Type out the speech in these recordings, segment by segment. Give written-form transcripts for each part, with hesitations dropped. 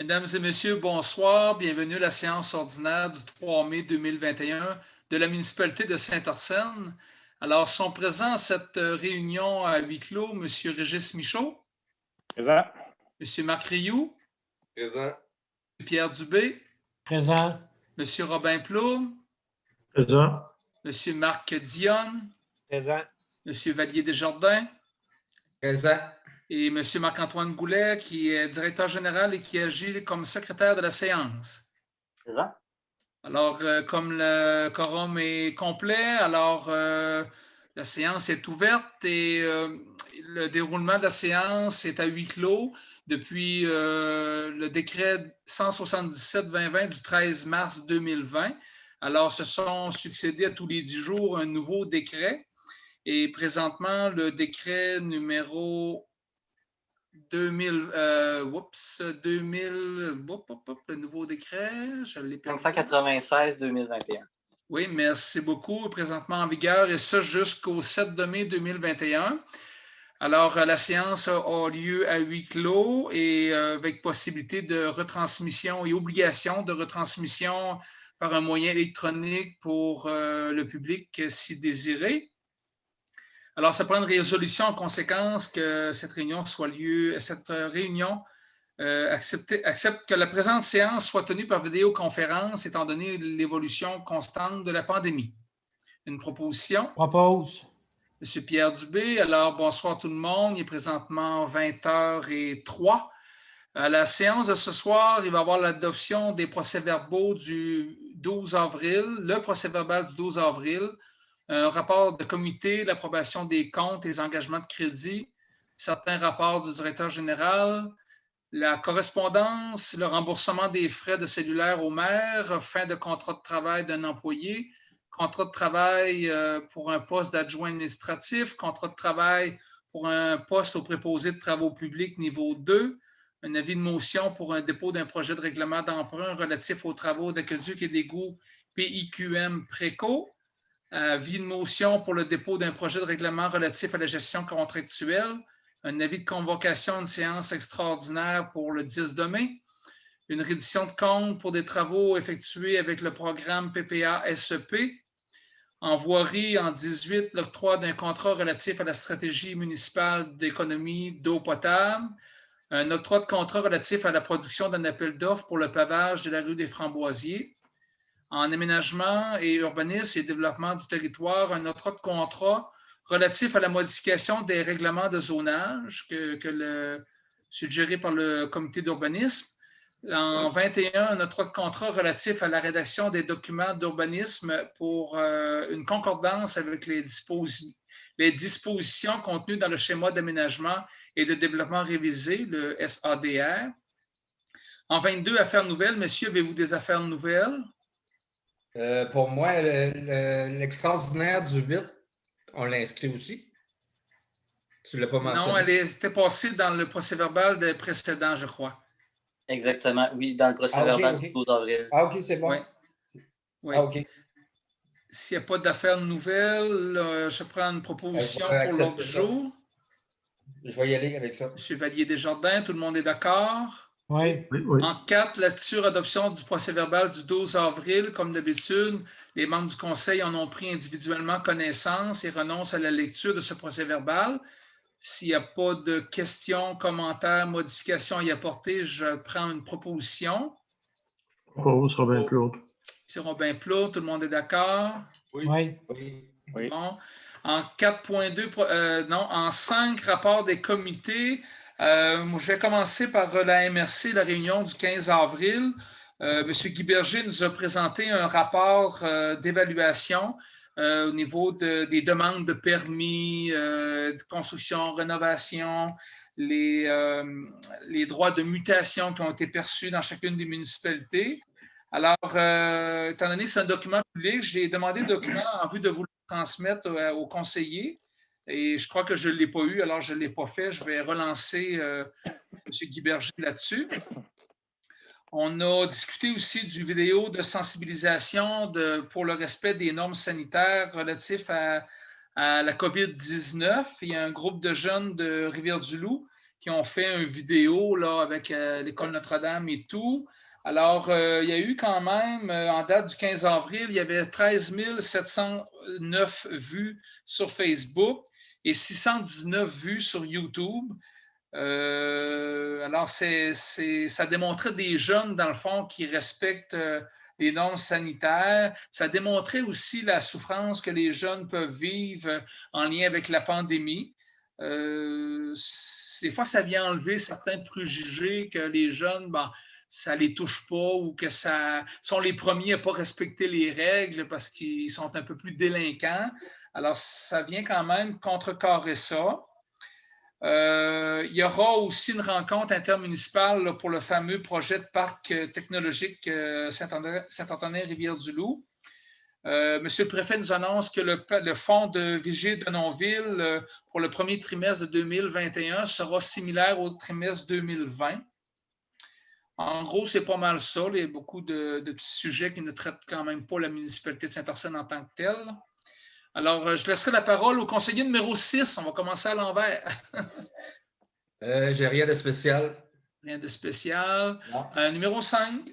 Mesdames et messieurs, bonsoir. Bienvenue à la séance ordinaire du 3 mai 2021 de la municipalité de Saint-Arsène. Alors, sont présents à cette réunion à huis clos M. Régis Michaud. Présent. M. Marc Rioux. Présent. Pierre Dubé. Présent. M. Robin Plourde. Présent. M. Marc Dionne. Présent. M. Vallier Desjardins. Présent. Et M. Marc-Antoine Goulet, qui est directeur général et qui agit comme secrétaire de la séance. Présent. Alors, comme le quorum est complet, alors la séance est ouverte et le déroulement de la séance est à huis clos depuis le décret 177-2020 du 13 mars 2020. Alors, se sont succédés à tous les 10 jours un nouveau décret et présentement, le décret numéro 2000, le nouveau décret, je l'ai perdu. 596-2021. Oui, merci beaucoup. Présentement en vigueur et ça jusqu'au 7 mai 2021. Alors, la séance a lieu à huis clos et avec possibilité de retransmission et obligation de retransmission par un moyen électronique pour le public si désiré. Alors, ça prend une résolution en conséquence que cette réunion accepte que la présente séance soit tenue par vidéoconférence étant donné l'évolution constante de la pandémie. Une proposition? Propose. M. Pierre Dubé. Alors, bonsoir tout le monde. Il est présentement 20h03. À la séance de ce soir, il va y avoir l'adoption des procès-verbaux du 12 avril, le procès-verbal du 12 avril, un rapport de comité, l'approbation des comptes et des engagements de crédit, certains rapports du directeur général, la correspondance, le remboursement des frais de cellulaire au maire, fin de contrat de travail d'un employé, contrat de travail pour un poste d'adjoint administratif, contrat de travail pour un poste au préposé de travaux publics niveau 2, un avis de motion pour un dépôt d'un projet de règlement d'emprunt relatif aux travaux d'aqueduc et d'égouts PIQM Préco, avis de motion pour le dépôt d'un projet de règlement relatif à la gestion contractuelle, un avis de convocation d'une séance extraordinaire pour le 10 mai, une reddition de compte pour des travaux effectués avec le programme PPA-SEP, en voirie en 18, l'octroi d'un contrat relatif à la stratégie municipale d'économie d'eau potable, un octroi de contrat relatif à la production d'un appel d'offres pour le pavage de la rue des Framboisiers, en aménagement et urbanisme et développement du territoire, un octroi de contrat relatif à la modification des règlements de zonage suggéré par le comité d'urbanisme. En 21, un octroi de contrat relatif à la rédaction des documents d'urbanisme pour une concordance avec les dispositions contenues dans le schéma d'aménagement et de développement révisé, le SADR. En 22, affaires nouvelles. Messieurs, avez-vous des affaires nouvelles? Pour moi, l'extraordinaire du 8, on l'a inscrit aussi. Tu ne l'as pas mentionné? Non, elle était passée dans le procès-verbal précédent, je crois. Exactement, oui, dans le procès-verbal du 12 avril. Ah, OK, c'est bon. Oui. Oui. Ah, OK. S'il n'y a pas d'affaires nouvelles, je prends une proposition pour l'ordre du jour. Je vais y aller avec ça. M. Vallier Desjardins, tout le monde est d'accord? Oui. En 4, lecture, adoption du procès-verbal du 12 avril. Comme d'habitude, les membres du Conseil en ont pris individuellement connaissance et renoncent à la lecture de ce procès-verbal. S'il n'y a pas de questions, commentaires, modifications à y apporter, je prends une proposition. Propose, Robin Plourde. C'est Robin Plourde, tout le monde est d'accord? Oui. Bon. En 4.2, en 5, rapport des comités. Je vais commencer par la MRC, la réunion du 15 avril. M. Guy Berger nous a présenté un rapport d'évaluation au niveau des demandes de permis, de construction, rénovation, les droits de mutation qui ont été perçus dans chacune des municipalités. Alors, étant donné que c'est un document public, j'ai demandé le document en vue de vous le transmettre aux conseillers. Et je crois que je ne l'ai pas eu, alors je ne l'ai pas fait. Je vais relancer M. Guy Berger là-dessus. On a discuté aussi du vidéo de sensibilisation pour le respect des normes sanitaires relatifs à la COVID-19. Il y a un groupe de jeunes de Rivière-du-Loup qui ont fait une vidéo là, avec l'École Notre-Dame et tout. Alors, il y a eu quand même, en date du 15 avril, il y avait 13 709 vues sur Facebook et 619 vues sur YouTube. Alors, ça démontrait des jeunes, dans le fond, qui respectent les normes sanitaires. Ça démontrait aussi la souffrance que les jeunes peuvent vivre en lien avec la pandémie. Des fois, ça vient enlever certains préjugés que les jeunes, ben, ça ne les touche pas ou que ça sont les premiers à ne pas respecter les règles parce qu'ils sont un peu plus délinquants. Alors, ça vient quand même contrecarrer ça. Il y aura aussi une rencontre intermunicipale là, pour le fameux projet de parc technologique Saint-Antonin-Rivière-du-Loup. Monsieur le préfet nous annonce que le fonds de Vigier de Nonville pour le premier trimestre de 2021 sera similaire au trimestre 2020. En gros, c'est pas mal ça. Il y a beaucoup de petits sujets qui ne traitent quand même pas la municipalité de Saint-Arsène en tant que telle. Alors, je laisserai la parole au conseiller numéro 6. On va commencer à l'envers. J'ai rien de spécial. Rien de spécial. Numéro 5.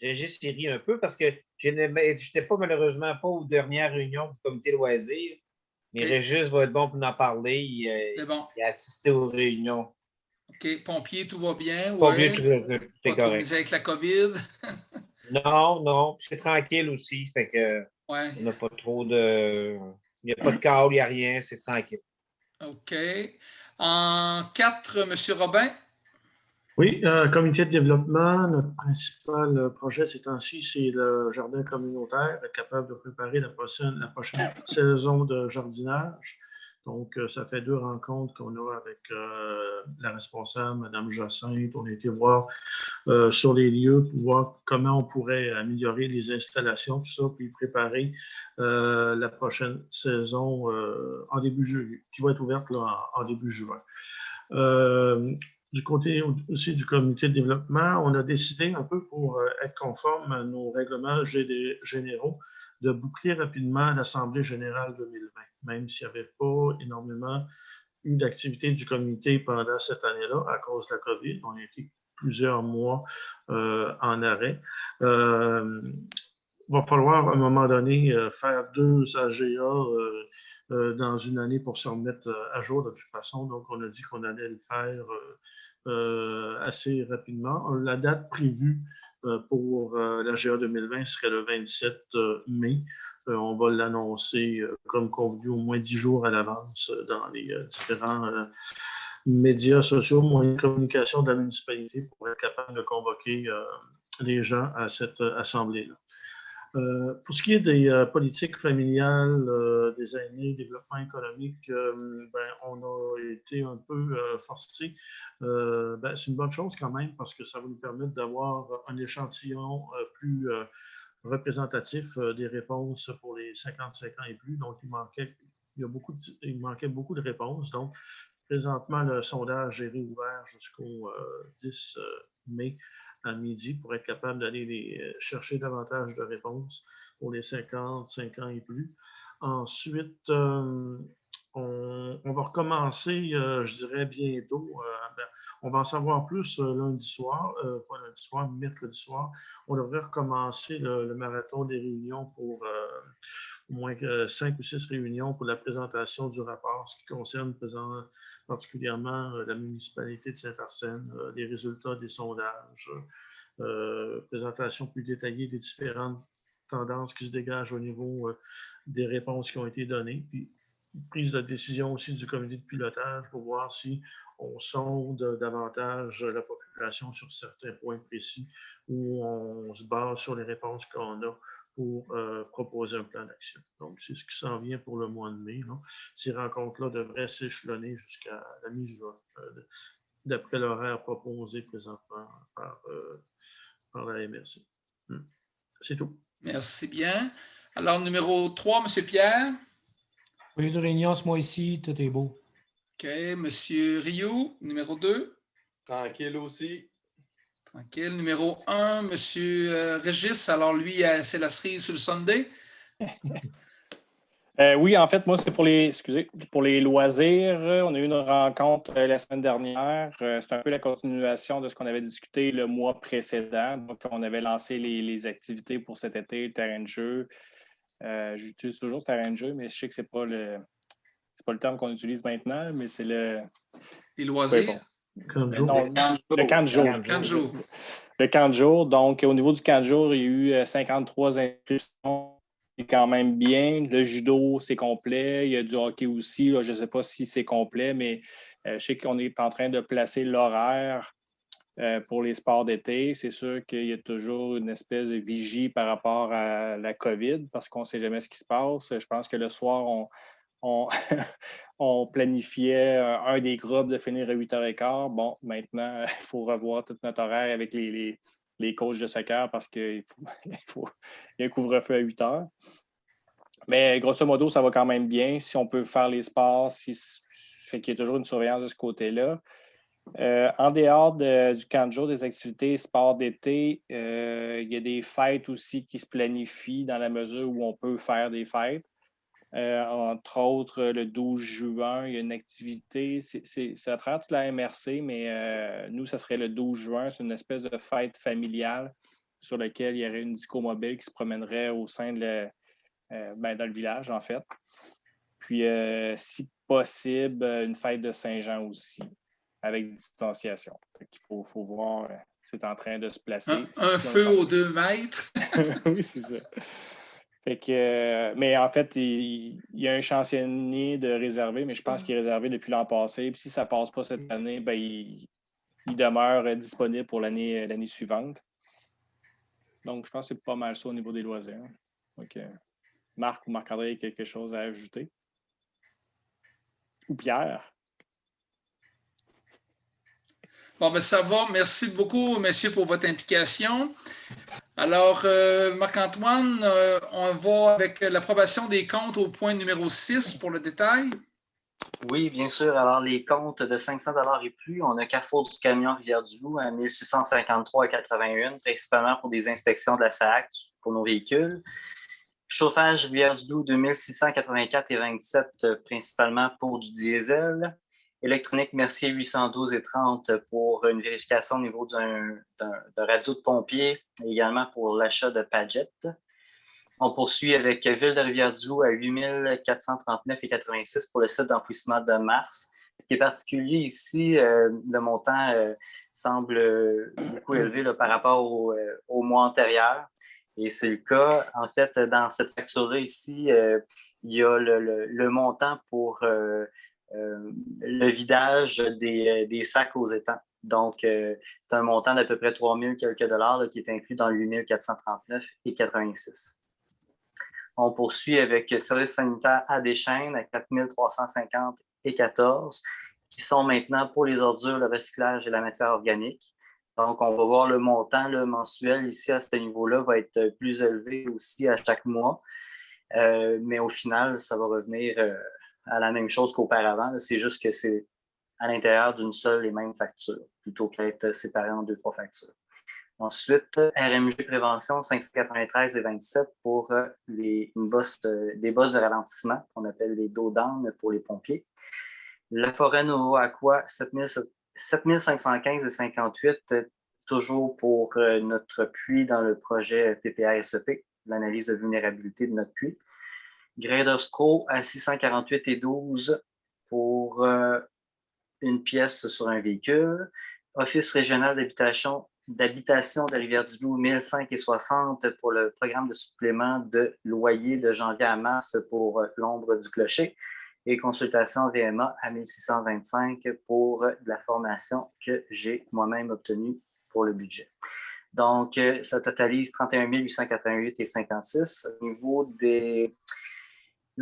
Régis s'y rit un peu parce que je n'étais pas malheureusement pas aux dernières réunions du comité loisirs. Mais Régis va être bon pour en parler. C'est bon. Il a assisté aux réunions. OK. Pompier, tout va bien? Pompier, tout est correct. Avec la COVID? Non. C'est tranquille aussi. Fait que on n'a pas trop de... Il n'y a pas de chaos, il n'y a rien. C'est tranquille. OK. En 4, M. Robin. Oui, comité de développement, notre principal projet ces temps-ci, c'est le jardin communautaire, être capable de préparer la prochaine saison de jardinage. Donc, ça fait 2 rencontres qu'on a avec la responsable, Mme Jacinthe. On a été voir sur les lieux pour voir comment on pourrait améliorer les installations, tout ça, puis préparer la prochaine saison en début juillet, qui va être ouverte là, en début juin. Du côté aussi du comité de développement, on a décidé un peu pour être conforme à nos règlements généraux de boucler rapidement l'Assemblée générale 2020, même s'il n'y avait pas énormément eu d'activité du comité pendant cette année-là à cause de la COVID. On a été plusieurs mois en arrêt. Il va falloir à un moment donné faire 2 AGA dans une année pour se remettre à jour de toute façon. Donc, on a dit qu'on allait le faire assez rapidement. La date prévue pour l'AGA 2020 serait le 27 mai. On va l'annoncer comme convenu au moins 10 jours à l'avance dans les différents médias sociaux, moyens de communication de la municipalité pour être capable de convoquer les gens à cette assemblée-là. Pour ce qui est des politiques familiales, des aînés, développement économique, on a été un peu forcés. C'est une bonne chose quand même parce que ça va nous permettre d'avoir un échantillon plus représentatif des réponses pour les 55 ans et plus. Donc, il manquait beaucoup de réponses. Donc, présentement, le sondage est réouvert jusqu'au 10 mai à midi pour être capable d'aller chercher davantage de réponses pour les 55 ans et plus. Ensuite, on va recommencer, je dirais bientôt. On va en savoir plus lundi soir, pas lundi soir, mercredi soir. On devrait recommencer le marathon des réunions pour au moins 5 ou 6 réunions pour la présentation du rapport, ce qui concerne particulièrement la municipalité de Saint-Arsène, les résultats des sondages, présentation plus détaillée des différentes tendances qui se dégagent au niveau des réponses qui ont été données, puis prise de décision aussi du comité de pilotage pour voir si on sonde davantage la population sur certains points précis où on se base sur les réponses qu'on a pour proposer un plan d'action. Donc, c'est ce qui s'en vient pour le mois de mai. Là. Ces rencontres-là devraient s'échelonner jusqu'à la mi-juin, d'après l'horaire proposé présentement par la MRC. C'est tout. Merci bien. Alors, numéro 3, M. Pierre. Pas de réunion ce mois-ci, tout est beau. OK. M. Rioux, numéro 2. Tranquille aussi. Tranquille. Numéro 1, M. Régis. Alors, lui, c'est la cerise sur le Sunday. Oui, en fait, moi, c'est pour les loisirs. On a eu une rencontre la semaine dernière. C'est un peu la continuation de ce qu'on avait discuté le mois précédent. Donc, on avait lancé les activités pour cet été, le terrain de jeu. J'utilise toujours le terrain de jeu, mais je sais que c'est pas le terme qu'on utilise maintenant, mais c'est le... Les loisirs? Non, le camp de jour. Le camp de jour. Le camp de jour. Donc, au niveau du camp de jour, il y a eu 53 inscriptions. C'est quand même bien. Le judo, c'est complet. Il y a du hockey aussi. Là, je ne sais pas si c'est complet, mais je sais qu'on est en train de placer l'horaire pour les sports d'été. C'est sûr qu'il y a toujours une espèce de vigie par rapport à la COVID parce qu'on ne sait jamais ce qui se passe. Je pense que le soir, on planifiait un des groupes de finir à 8h15. Bon, maintenant, il faut revoir tout notre horaire avec les coachs de soccer parce qu'il y a un couvre-feu à 8h. Mais grosso modo, ça va quand même bien. Si on peut faire les sports, fait qu'il y a toujours une surveillance de ce côté-là. En dehors du camp de jour, des activités sport d'été, il y a des fêtes aussi qui se planifient dans la mesure où on peut faire des fêtes. Entre autres, le 12 juin, il y a une activité, c'est à travers toute la MRC, mais nous, ça serait le 12 juin. C'est une espèce de fête familiale sur laquelle il y aurait une disco mobile qui se promènerait au sein dans le village, en fait. Puis, si possible, une fête de Saint-Jean aussi, avec distanciation. Il faut voir, c'est en train de se placer. Un feu aux 2 mètres. Oui, c'est ça. Fait que, mais en fait, il y a un chansonnier de réservé, mais je pense qu'il est réservé depuis l'an passé. Puis si ça ne passe pas cette année, ben, il demeure disponible pour l'année suivante. Donc, je pense que c'est pas mal ça au niveau des loisirs. Donc, Marc ou Marc-André, quelque chose à ajouter? Ou Pierre? Bon, ben ça va. Merci beaucoup, messieurs, pour votre implication. Alors, Marc-Antoine, on va avec l'approbation des comptes au point numéro 6 pour le détail. Oui, bien sûr. Alors, les comptes de 500 $ et plus, on a Carrefour du Camion Rivière-du-Loup à 1653,81, principalement pour des inspections de la SAC pour nos véhicules. Chauffage Rivière-du-Loup, 2684,27, principalement pour du diesel. Électronique Mercier, 812,30 pour une vérification au niveau d'un radio de pompier et également pour l'achat de Padgett. On poursuit avec Ville de Rivière-du-Loup à 8439,86 pour le site d'enfouissement de Mars. Ce qui est particulier ici, le montant semble beaucoup élevé là, par rapport au mois antérieur. Et c'est le cas. En fait, dans cette facture-là ici, il y a le montant pour le vidage des sacs aux étangs. Donc, c'est un montant d'à peu près 3 000 quelques dollars là, qui est inclus dans 8 439,86. On poursuit avec service sanitaire à Deschaines à 4 350,14 qui sont maintenant pour les ordures, le recyclage et la matière organique. Donc, on va voir le montant mensuel ici à ce niveau-là va être plus élevé aussi à chaque mois. Mais au final, ça va revenir à la même chose qu'auparavant. C'est juste que c'est à l'intérieur d'une seule et même facture, plutôt qu'être séparé en 2-3 factures. Ensuite, RMG Prévention, 593,27 pour des bosses de ralentissement, qu'on appelle les dos down pour les pompiers. La Forêt Novo Aqua, 7515,58, toujours pour notre puits dans le projet PPA-SEP, l'analyse de vulnérabilité de notre puits. Graders Pro à 648,12 pour une pièce sur un véhicule. Office régional d'habitation de Rivière-du-Loup, 1005,60 pour le programme de supplément de loyer de janvier à mars pour l'ombre du clocher. Et consultation VMA à 1625 pour la formation que j'ai moi-même obtenue pour le budget. Donc, ça totalise 31 888,56. Au niveau des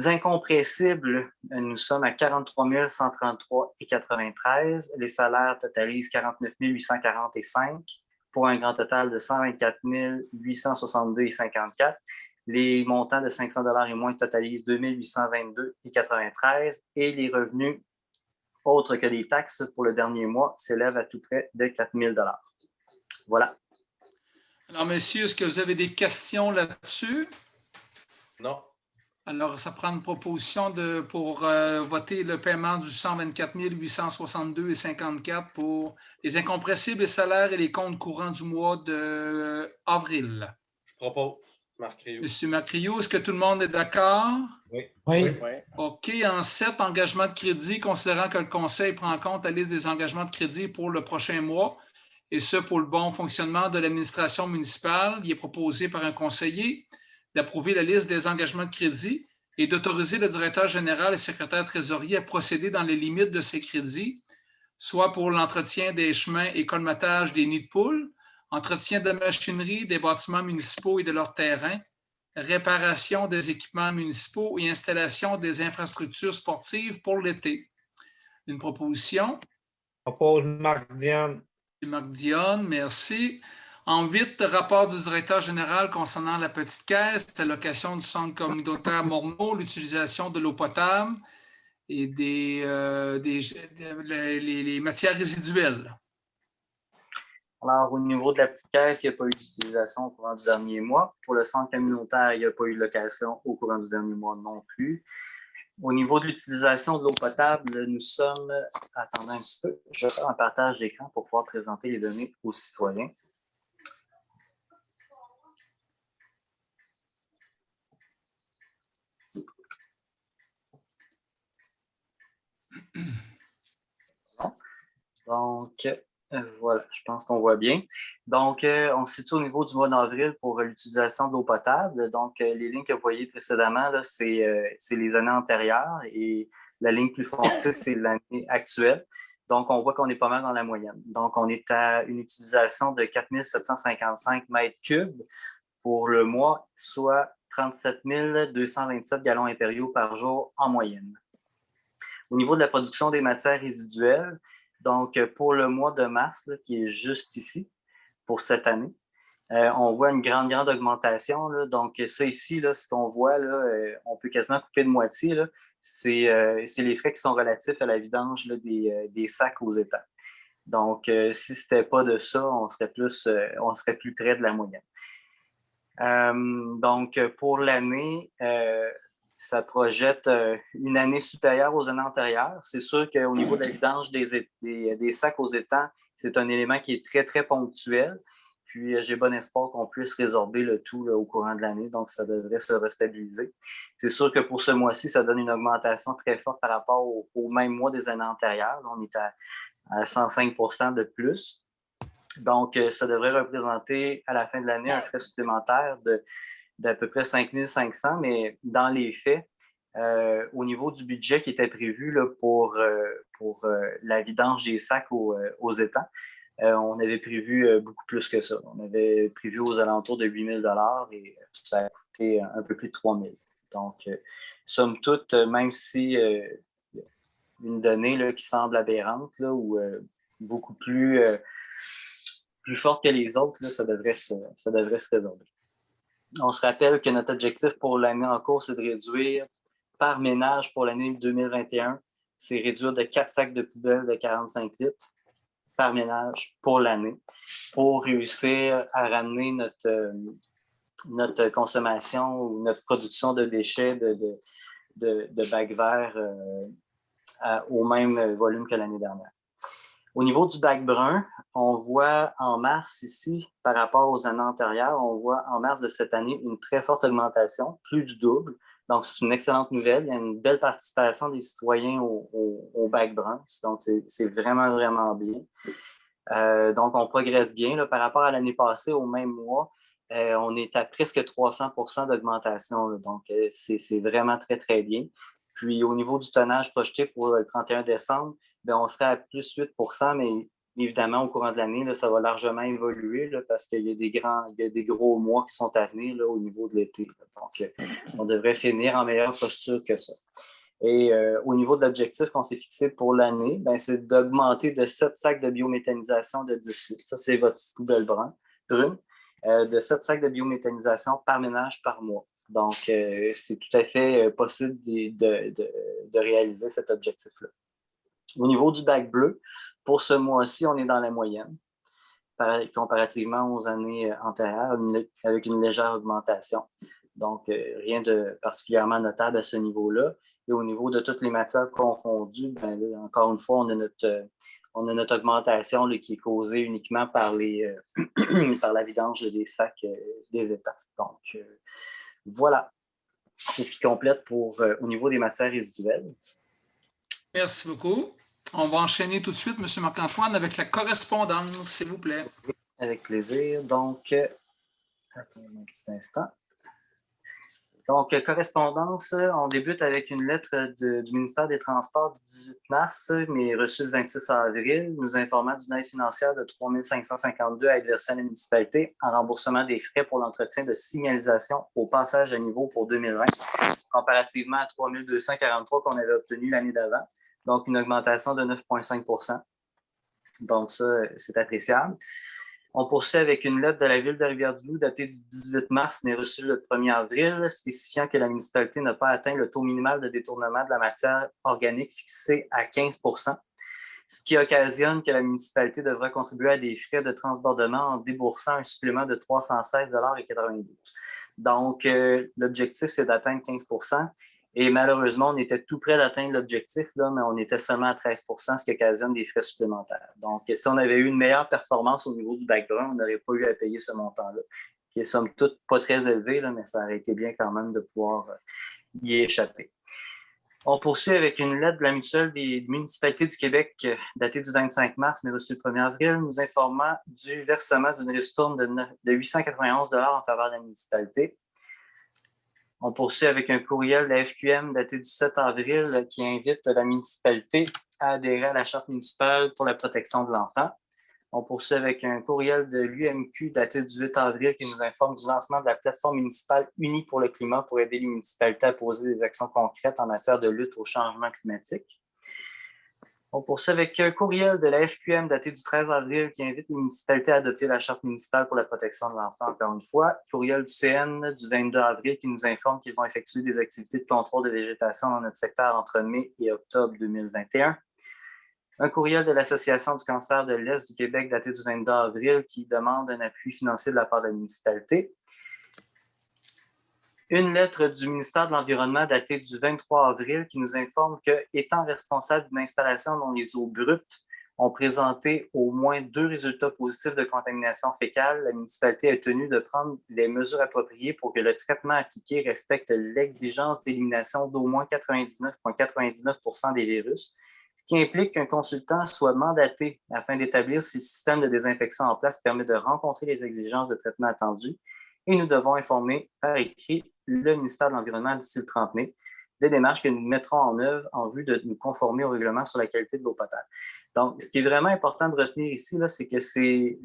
incompressibles, nous sommes à 43 133,93. Les salaires totalisent 49 840,5 pour un grand total de 124 862,54. Les montants de 500 $ et moins totalisent 2 822,93 et les revenus autres que des taxes pour le dernier mois s'élèvent à tout près de 4 000 $. Voilà. Alors, messieurs, est-ce que vous avez des questions là-dessus? Non. Alors, ça prend une proposition pour voter le paiement du 124 862,54 pour les incompressibles, les salaires et les comptes courants du mois d'avril. Je propose. Marc Rioux. Monsieur Macriou, est-ce que tout le monde est d'accord? Oui. Oui. OK. En 7, engagement de crédit, considérant que le Conseil prend en compte la liste des engagements de crédit pour le prochain mois, et ce pour le bon fonctionnement de l'administration municipale, il est proposé par un conseiller d'approuver la liste des engagements de crédit et d'autoriser le directeur général et secrétaire trésorier à procéder dans les limites de ces crédits, soit pour l'entretien des chemins et colmatage des nids de poules, entretien de machinerie, des bâtiments municipaux et de leurs terrains, réparation des équipements municipaux et installation des infrastructures sportives pour l'été. Une proposition? Propose Marc Dion. Marc Dion, merci. En 8, rapport du directeur général concernant la petite caisse, l'allocation du centre communautaire Morneau, l'utilisation de l'eau potable et les matières résiduelles. Alors, au niveau de la petite caisse, il n'y a pas eu d'utilisation au courant du dernier mois. Pour le centre communautaire, il n'y a pas eu de location au courant du dernier mois non plus. Au niveau de l'utilisation de l'eau potable, nous sommes... Attendez un petit peu, je vais faire un partage d'écran pour pouvoir présenter les données aux citoyens. Donc, voilà, je pense qu'on voit bien. Donc, on se situe au niveau du mois d'avril pour l'utilisation de l'eau potable. Donc, les lignes que vous voyez précédemment, c'est les années antérieures et la ligne plus foncée, c'est l'année actuelle. Donc, on voit qu'on est pas mal dans la moyenne. Donc, on est à une utilisation de 4 755 mètres cubes pour le mois, soit 37 227 gallons impériaux par jour en moyenne. Au niveau de la production des matières résiduelles, donc pour le mois de mars, là, qui est juste ici, pour cette année, on voit une grande augmentation. Là. Donc ça ici, là, ce qu'on voit, là, on peut quasiment couper de moitié. Là. C'est les frais qui sont relatifs à la vidange là, des sacs aux étangs. Donc, si ce n'était pas de ça, on serait plus près de la moyenne. Donc, pour l'année, ça projette une année supérieure aux années antérieures. C'est sûr qu'au niveau de la vidange des sacs aux étangs, c'est un élément qui est très, très ponctuel. Puis, j'ai bon espoir qu'on puisse résorber le tout là, au courant de l'année. Donc, ça devrait se restabiliser. C'est sûr que pour ce mois-ci, ça donne une augmentation très forte par rapport au même mois des années antérieures. Là, on est à 105 % de plus. Donc, ça devrait représenter à la fin de l'année un frais supplémentaire d'à peu près 5 500, mais dans les faits, au niveau du budget qui était prévu là, pour la vidange des sacs aux étangs, on avait prévu beaucoup plus que ça. On avait prévu aux alentours de 8 000 $ et ça a coûté un peu plus de 3 000. Donc, somme toute, même si une donnée là, qui semble aberrante là, ou beaucoup plus forte que les autres, là, ça devrait se résorber. On se rappelle que notre objectif pour l'année en cours, c'est de réduire par ménage pour l'année 2021, c'est réduire de 4 sacs de poubelle de 45 litres par ménage pour l'année pour réussir à ramener notre consommation ou notre production de déchets de bacs verts au même volume que l'année dernière. Au niveau du bac brun, on voit en mars ici, par rapport aux années antérieures, on voit en mars de cette année une très forte augmentation, plus du double. Donc, c'est une excellente nouvelle. Il y a une belle participation des citoyens au bac brun. Donc, c'est vraiment, vraiment bien. Donc, on progresse bien. Là, par rapport à l'année passée, au même mois, on est à presque 300 % d'augmentation. Là. Donc, c'est vraiment très, très bien. Puis, au niveau du tonnage projeté pour le 31 décembre, bien, on serait à plus 8 %, mais évidemment, au courant de l'année, là, ça va largement évoluer là, parce qu'il y a des gros mois qui sont à venir là, au niveau de l'été. Donc, on devrait finir en meilleure posture que ça. Et au niveau de l'objectif qu'on s'est fixé pour l'année, c'est d'augmenter de 7 sacs de biométhanisation de 10 litres. Ça, c'est votre poubelle brune. De 7 sacs de biométhanisation par ménage par mois. Donc, c'est tout à fait possible de réaliser cet objectif-là. Au niveau du bac bleu, pour ce mois-ci, on est dans la moyenne, comparativement aux années antérieures, avec une légère augmentation. Donc, rien de particulièrement notable à ce niveau-là. Et au niveau de toutes les matières confondues, ben là, encore une fois, on a notre augmentation là, qui est causée uniquement par par la vidange des sacs des étangs. Donc, voilà. C'est ce qui complète au niveau des matières résiduelles. Merci beaucoup. On va enchaîner tout de suite, M. Marc-Antoine, avec la correspondance, s'il vous plaît. Avec plaisir. Donc, attendez un petit instant. Donc, correspondance, on débute avec une lettre du ministère des Transports du 18 mars, mais reçue le 26 avril, nous informant d'une aide financière de 3 552 à être versée à la municipalité en remboursement des frais pour l'entretien de signalisation au passage à niveau pour 2020, comparativement à 3 243 qu'on avait obtenu l'année d'avant. Donc, une augmentation de 9,5 %. Donc, ça, c'est appréciable. On poursuit avec une lettre de la Ville de Rivière-du-Loup datée du 18 mars, mais reçue le 1er avril, spécifiant que la municipalité n'a pas atteint le taux minimal de détournement de la matière organique fixé à 15 %, ce qui occasionne que la municipalité devra contribuer à des frais de transbordement en déboursant un supplément de 316,92 $. Donc, l'objectif, c'est d'atteindre 15 %. Et malheureusement, on était tout près d'atteindre l'objectif, là, mais on était seulement à 13 %, ce qui occasionne des frais supplémentaires. Donc, si on avait eu une meilleure performance au niveau du bac brun, on n'aurait pas eu à payer ce montant-là, qui est somme toute pas très élevé, là, mais ça aurait été bien quand même de pouvoir y échapper. On poursuit avec une lettre de la mutuelle des municipalités du Québec datée du 25 mars, mais reçue le 1er avril, nous informant du versement d'une ristourne de 891 $ en faveur de la municipalité. On poursuit avec un courriel de la FQM daté du 7 avril qui invite la municipalité à adhérer à la Charte municipale pour la protection de l'enfant. On poursuit avec un courriel de l'UMQ daté du 8 avril qui nous informe du lancement de la plateforme municipale Unie pour le climat pour aider les municipalités à poser des actions concrètes en matière de lutte au changement climatique. On poursuit avec un courriel de la FQM daté du 13 avril qui invite les municipalités à adopter la Charte municipale pour la protection de l'enfant, encore une fois. Courriel du CN du 22 avril qui nous informe qu'ils vont effectuer des activités de contrôle de végétation dans notre secteur entre mai et octobre 2021. Un courriel de l'Association du cancer de l'Est du Québec daté du 22 avril qui demande un appui financier de la part de la municipalité. Une lettre du ministère de l'Environnement datée du 23 avril qui nous informe que, étant responsable d'une installation dont les eaux brutes ont présenté au moins 2 résultats positifs de contamination fécale, la municipalité est tenue de prendre les mesures appropriées pour que le traitement appliqué respecte l'exigence d'élimination d'au moins 99,99 % des virus, ce qui implique qu'un consultant soit mandaté afin d'établir si le système de désinfection en place permet de rencontrer les exigences de traitement attendues. Et nous devons informer par écrit le ministère de l'Environnement d'ici le 30 mai des démarches que nous mettrons en œuvre en vue de nous conformer au règlement sur la qualité de l'eau potable. Donc, ce qui est vraiment important de retenir ici, là, c'est que c'est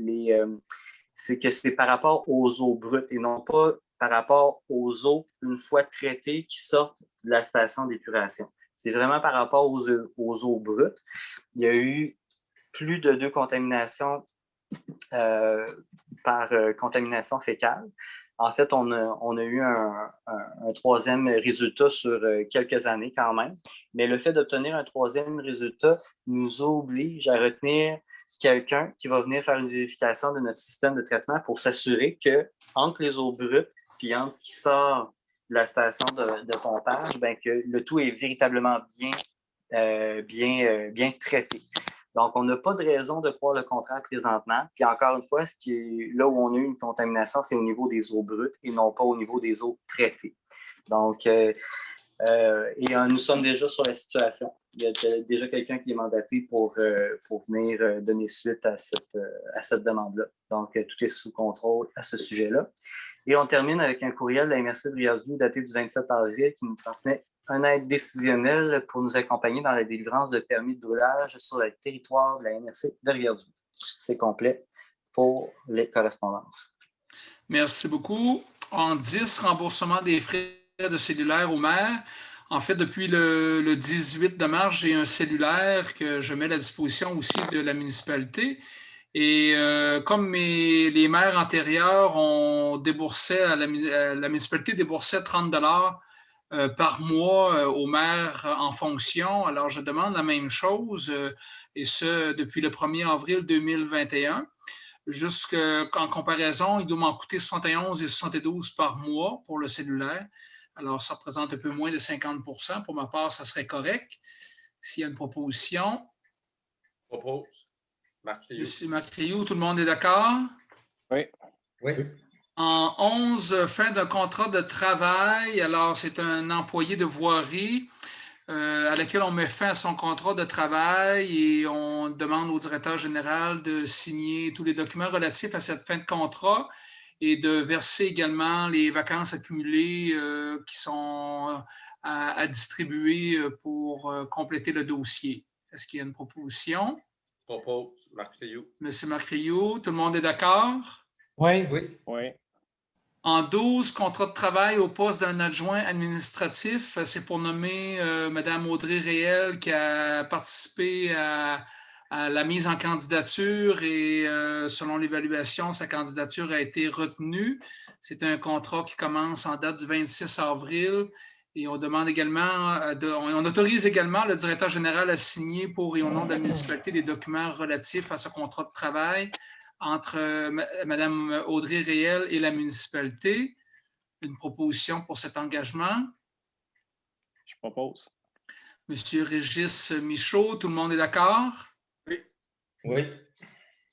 par rapport aux eaux brutes et non pas par rapport aux eaux, une fois traitées, qui sortent de la station d'épuration. C'est vraiment par rapport aux eaux brutes. Il y a eu plus de 2 contaminations par contamination fécale. En fait, on a eu un 3e résultat sur quelques années quand même, mais le fait d'obtenir un 3e résultat nous oblige à retenir quelqu'un qui va venir faire une vérification de notre système de traitement pour s'assurer que entre les eaux brutes et entre ce qui sort de la station de pompage, ben, que le tout est véritablement bien traité. Donc, on n'a pas de raison de croire le contraire présentement. Puis encore une fois, là où on a eu une contamination, c'est au niveau des eaux brutes et non pas au niveau des eaux traitées. Donc, nous sommes déjà sur la situation. Il y a déjà quelqu'un qui est mandaté pour venir donner suite à cette demande-là. Donc, tout est sous contrôle à ce sujet-là. Et on termine avec un courriel de la MRC de Rivière-du-Loup daté du 27 avril qui nous transmet un aide décisionnelle pour nous accompagner dans la délivrance de permis de brûlage sur le territoire de la MRC de Rivière-du-Loup. C'est complet pour les correspondances. Merci beaucoup. En 10, remboursement des frais de cellulaire au maire. En fait, depuis le 18 de mars, j'ai un cellulaire que je mets à la disposition aussi de la municipalité. Et comme les maires antérieurs ont déboursé, la municipalité déboursait 30 $ par mois aux maires en fonction. Alors, je demande la même chose, et ce, depuis le 1er avril 2021. Jusqu'en comparaison, il doit m'en coûter 71 et 72 par mois pour le cellulaire. Alors, ça représente un peu moins de 50 %. Pour ma part, ça serait correct. S'il y a une proposition. Propose. Marc Rioux. Monsieur Marc Rioux, tout le monde est d'accord? Oui. Oui. En 11, fin d'un contrat de travail. Alors, c'est un employé de voirie à laquelle on met fin à son contrat de travail et on demande au directeur général de signer tous les documents relatifs à cette fin de contrat et de verser également les vacances accumulées qui sont à distribuer pour compléter le dossier. Est-ce qu'il y a une proposition? Propose. Marc Rioux. Monsieur Marc Rioux, tout le monde est d'accord? Oui. Oui. Oui. En 12, contrat de travail au poste d'un adjoint administratif, c'est pour nommer Mme Audrey Réel qui a participé à la mise en candidature et selon l'évaluation, sa candidature a été retenue. C'est un contrat qui commence en date du 26 avril et on demande également, on autorise également le directeur général à signer pour et au nom de la municipalité les documents relatifs à ce contrat de travail entre Mme Audrey Réel et la municipalité. Une proposition pour cet engagement. Je propose. Monsieur Régis Michaud, tout le monde est d'accord? Oui.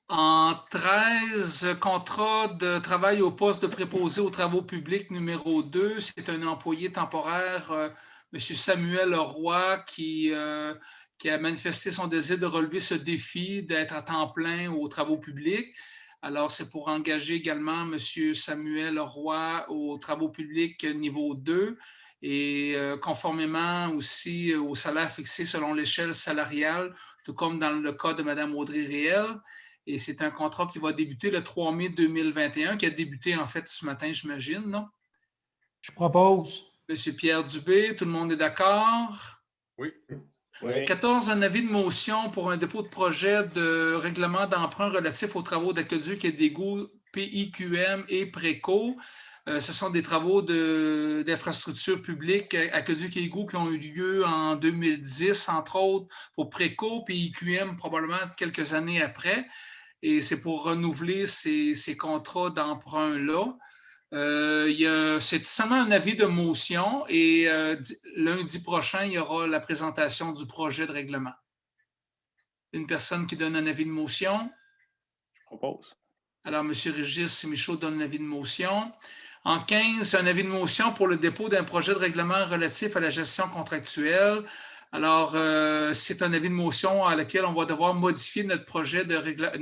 En 13, contrat de travail au poste de préposé aux travaux publics numéro 2, c'est un employé temporaire, monsieur Samuel Roy, qui a manifesté son désir de relever ce défi d'être à temps plein aux travaux publics. Alors, c'est pour engager également M. Samuel Roy aux travaux publics niveau 2 et conformément aussi au salaire fixé selon l'échelle salariale, tout comme dans le cas de Mme Audrey Réel. Et c'est un contrat qui va débuter le 3 mai 2021, qui a débuté en fait ce matin, j'imagine, non? Je propose. Monsieur Pierre Dubé, tout le monde est d'accord? Oui. Oui. 14, un avis de motion pour un dépôt de projet de règlement d'emprunt relatif aux travaux d'aqueduc et d'égouts PIQM et Préco. Ce sont des travaux d'infrastructures publiques, aqueduc et égouts qui ont eu lieu en 2010, entre autres, pour Préco, PIQM probablement quelques années après. Et c'est pour renouveler ces contrats d'emprunt-là. C'est seulement un avis de motion et lundi prochain, il y aura la présentation du projet de règlement. Une personne qui donne un avis de motion. Je propose. Alors, M. Régis Michaud donne l'avis de motion. En 15, un avis de motion pour le dépôt d'un projet de règlement relatif à la gestion contractuelle. Alors, c'est un avis de motion à laquelle on va devoir modifier notre projet de règlement.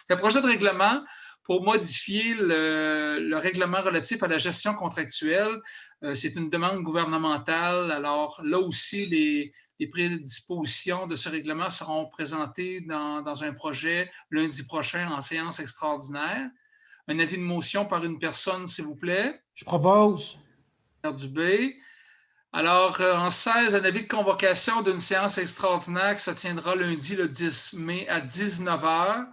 C'est un projet de règlement pour modifier le règlement relatif à la gestion contractuelle. C'est une demande gouvernementale. Alors, là aussi, les prédispositions de ce règlement seront présentées dans un projet lundi prochain en séance extraordinaire. Un avis de motion par une personne, s'il vous plaît. Je propose. Pierre Dubé. Alors, en 16, un avis de convocation d'une séance extraordinaire qui se tiendra lundi le 10 mai à 19 h.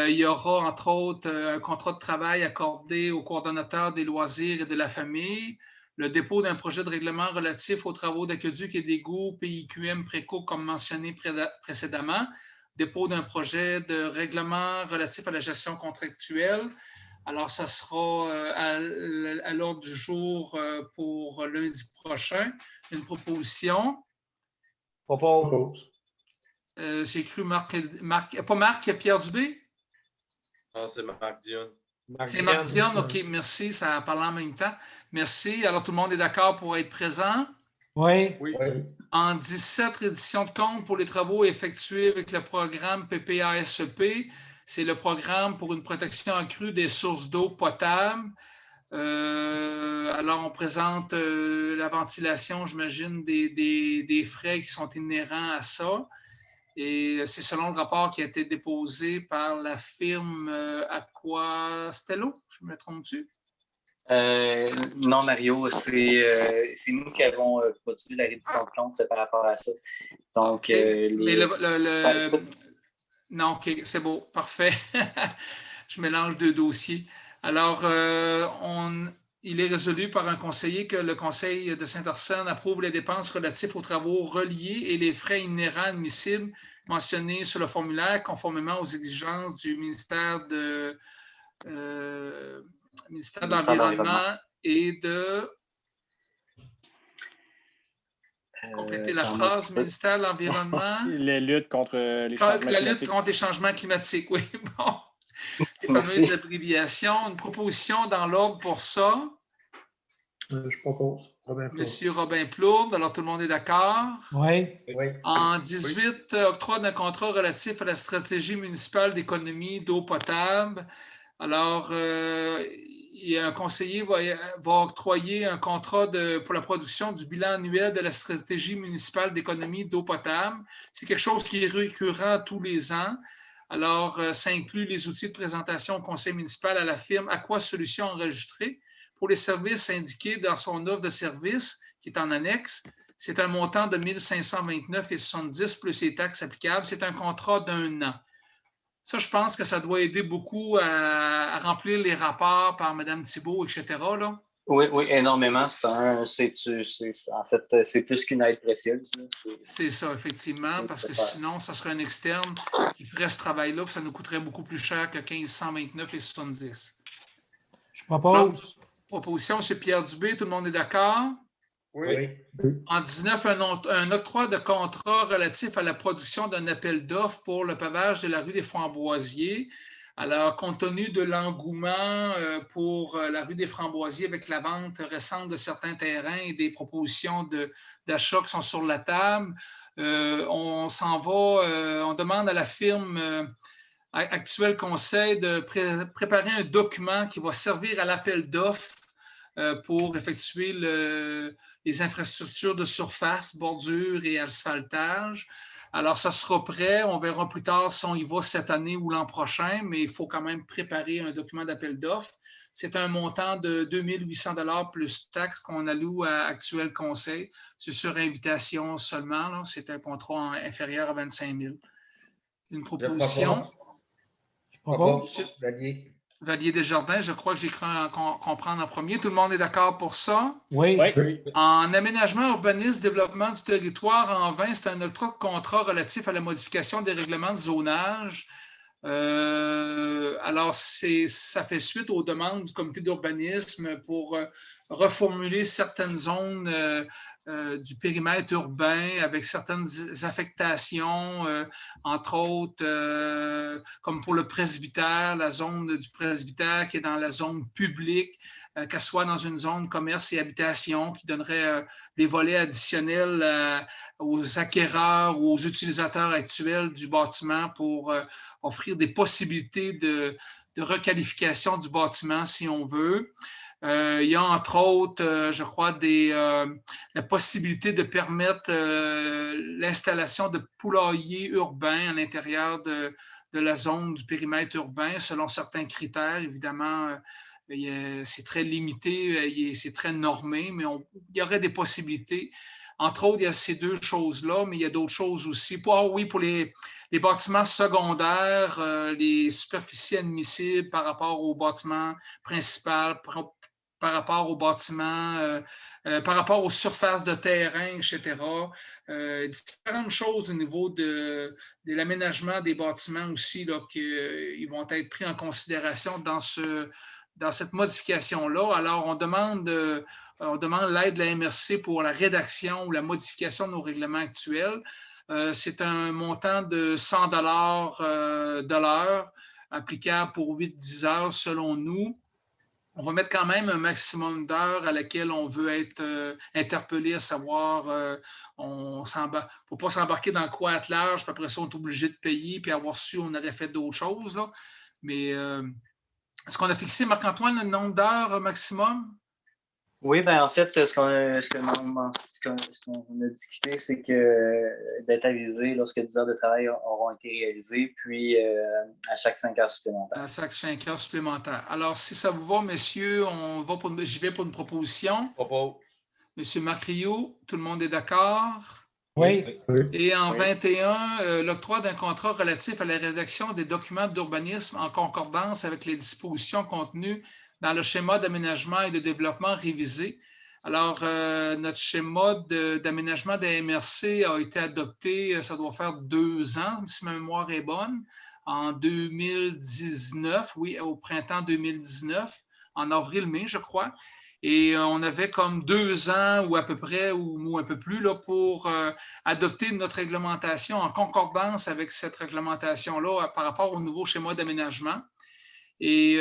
Il y aura, entre autres, un contrat de travail accordé au coordonnateur des loisirs et de la famille, le dépôt d'un projet de règlement relatif aux travaux d'aqueduc et d'égouts PIQM Préco, comme mentionné précédemment, dépôt d'un projet de règlement relatif à la gestion contractuelle. Alors, ça sera à l'ordre du jour pour lundi prochain. Une proposition. Propose. J'ai cru pas Marc, Pierre Dubé? Non, c'est Marc Dion. C'est Marc Dion, OK, merci, ça a parlé en même temps. Merci. Alors, tout le monde est d'accord pour être présent? Oui. Oui. En 17, reddition de compte pour les travaux effectués avec le programme PPASEP. C'est le programme pour une protection accrue des sources d'eau potable. Alors, on présente la ventilation, j'imagine, des frais qui sont inhérents à ça. Et c'est selon le rapport qui a été déposé par la firme Aquastello. Je me trompe-tu? Non, Mario, c'est nous qui avons produit la reddition de compte par rapport à ça. Donc, okay. Mais non, OK, c'est beau, parfait. Je mélange deux dossiers. Alors, il est résolu par un conseiller que le Conseil de Saint-Arsène approuve les dépenses relatives aux travaux reliés et les frais inhérents admissibles mentionnés sur le formulaire conformément aux exigences du ministère de l'Environnement et de... Compléter la phrase, ministère de l'Environnement. La lutte contre les changements climatiques. La lutte contre les changements climatiques, oui. Bon. Les fameuses abréviations. Une proposition dans l'ordre pour ça. Je propose. Monsieur Robin Plourde. Alors, tout le monde est d'accord? Oui. Oui. En 18, octroi d'un contrat relatif à la stratégie municipale d'économie d'eau potable. Alors, il y a un conseiller va octroyer un contrat pour la production du bilan annuel de la stratégie municipale d'économie d'eau potable. C'est quelque chose qui est récurrent tous les ans. Alors, ça inclut les outils de présentation au conseil municipal à la firme Aqua Solutions enregistrée pour les services indiqués dans son offre de service qui est en annexe. C'est un montant de 1 529,70 plus les taxes applicables. C'est un contrat d'1 an. Ça, je pense que ça doit aider beaucoup à remplir les rapports par Mme Thibault, etc. Là. Oui, énormément. En fait, c'est plus qu'une aide précieuse. C'est ça, effectivement, parce que sinon, ça serait un externe qui ferait ce travail-là, puis ça nous coûterait beaucoup plus cher que 1 529,70. Je propose. Proposition, M. Pierre Dubé, tout le monde est d'accord? Oui. En 19, un octroi de contrat relatif à la production d'un appel d'offres pour le pavage de la rue des Framboisiers. Alors, compte tenu de l'engouement pour la rue des Framboisiers avec la vente récente de certains terrains et des propositions d'achat qui sont sur la table, on s'en va, on demande à la firme Actuel Conseil de préparer un document qui va servir à l'appel d'offres pour effectuer les infrastructures de surface, bordure et asphaltage. Alors, ça sera prêt. On verra plus tard si on y va cette année ou l'an prochain, mais il faut quand même préparer un document d'appel d'offres. C'est un montant de 2 800 $ plus taxes qu'on alloue à Actuel Conseil. C'est sur invitation seulement. C'est un contrat inférieur à 25 000. Une proposition. Je propose. Valier Desjardins, je crois que j'ai cru comprendre en premier. Tout le monde est d'accord pour ça? Oui. En aménagement urbanisme, développement du territoire, en 20, c'est un autre contrat relatif à la modification des règlements de zonage. Alors, ça fait suite aux demandes du comité d'urbanisme pour reformuler certaines zones du périmètre urbain avec certaines affectations, entre autres, comme pour le presbytère, la zone du presbytère qui est dans la zone publique, qu'elle soit dans une zone commerce et habitation qui donnerait des volets additionnels aux acquéreurs ou aux utilisateurs actuels du bâtiment pour offrir des possibilités de requalification du bâtiment si on veut. Il y a entre autres, je crois, la possibilité de permettre l'installation de poulaillers urbains à l'intérieur de la zone du périmètre urbain selon certains critères. Évidemment, c'est très limité, c'est très normé, mais il y aurait des possibilités. Entre autres, il y a ces deux choses-là, mais il y a d'autres choses aussi. Pour les bâtiments secondaires, les superficies admissibles par rapport au bâtiment principal, par rapport au bâtiment, par rapport aux surfaces de terrain, etc. Différentes choses au niveau de l'aménagement des bâtiments aussi, là, qui vont être pris en considération dans cette modification-là. Alors, on demande l'aide de la MRC pour la rédaction ou la modification de nos règlements actuels. C'est un montant de 100 $ de l'heure, applicable pour 8-10 heures selon nous. On va mettre quand même un maximum d'heures à laquelle on veut être interpellé, à savoir, il ne faut pas s'embarquer dans quoi à large, puis après ça, on est obligé de payer, puis avoir su, on aurait fait d'autres choses. Là. Mais est-ce qu'on a fixé, Marc-Antoine, le nombre d'heures maximum? Oui, bien en fait, ce qu'on a discuté, c'est que d'être avisé lorsque 10 heures de travail auront été réalisées, puis à chaque 5 heures supplémentaires. À chaque 5 heures supplémentaires. Alors, si ça vous va, messieurs, j'y vais pour une proposition. Propose. Monsieur Marc Rioux, tout le monde est d'accord? Oui. Et en 21, l'octroi d'un contrat relatif à la rédaction des documents d'urbanisme en concordance avec les dispositions contenues dans le schéma d'aménagement et de développement révisé. Alors, notre schéma d'aménagement des MRC a été adopté, ça doit faire 2 ans, si ma mémoire est bonne, en 2019, oui, au printemps 2019, en avril-mai, je crois. Et on avait comme 2 ans ou à peu près, ou un peu plus, là, pour adopter notre réglementation en concordance avec cette réglementation-là par rapport au nouveau schéma d'aménagement. Et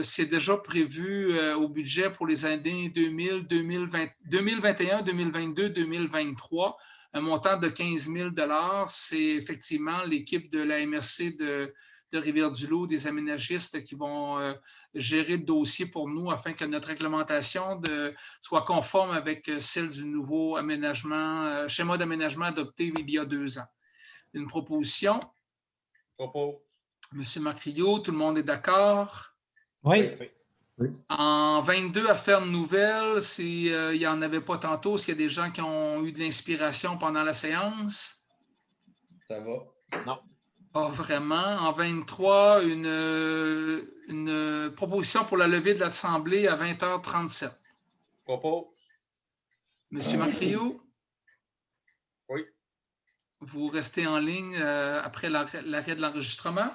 c'est déjà prévu au budget pour les années 2021, 2022, 2023, un montant de 15 000 $. C'est effectivement l'équipe de la MRC de Rivière-du-Loup, des aménagistes qui vont gérer le dossier pour nous afin que notre réglementation soit conforme avec celle du nouveau schéma d'aménagement adopté il y a 2 ans. Une proposition? Propose. Monsieur Macrio, tout le monde est d'accord? Oui. En 22 affaires nouvelles, il n'y en avait pas tantôt. Est-ce qu'il y a des gens qui ont eu de l'inspiration pendant la séance? Ça va. Non. Pas vraiment. En 23, une proposition pour la levée de l'Assemblée à 20h37. Propose. Monsieur Macrio? Oui. Vous restez en ligne après l'arrêt de l'enregistrement?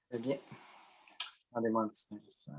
Très bien. Attendez-moi un petit instant.